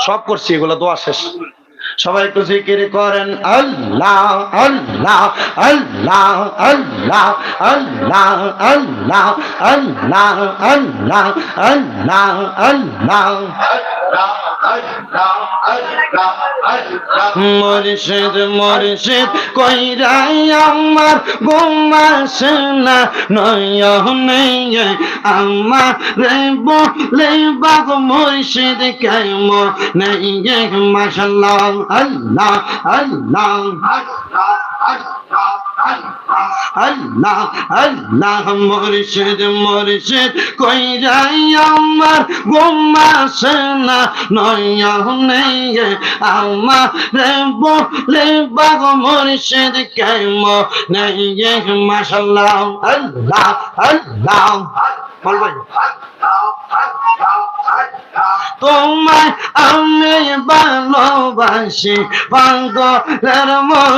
সব করছি, এগুলো দোয়া শেষ। সবাই একটু জিকির করেন আল্লাহ আল্লাহ আল্লাহ আল্লাহ আল্লাহ আল্লাহ আল্লাহ আল্লাহ আল্লাহ আল্লাহ। মুর্শিদ মুর্শিদ কইরাই আমার ঘুমাসে না নয়নে আমার রে বলে বাগ মুর্শিদ কেমন নেই মাশাআল্লাহ আল্লাহ আল্লাহ আল্লাহ আল্লাহ। মুর্শিদ মুর্শিদ কইরাই আমার ঘুমাসে না নয়নে আমার রে বলে বাগ মুর্শিদ কেমন নেই মাশাআল্লাহ আল্লাহ আল্লাহ। বলবেন তোমায় আমি ভালোবাসি পাগলের মতো।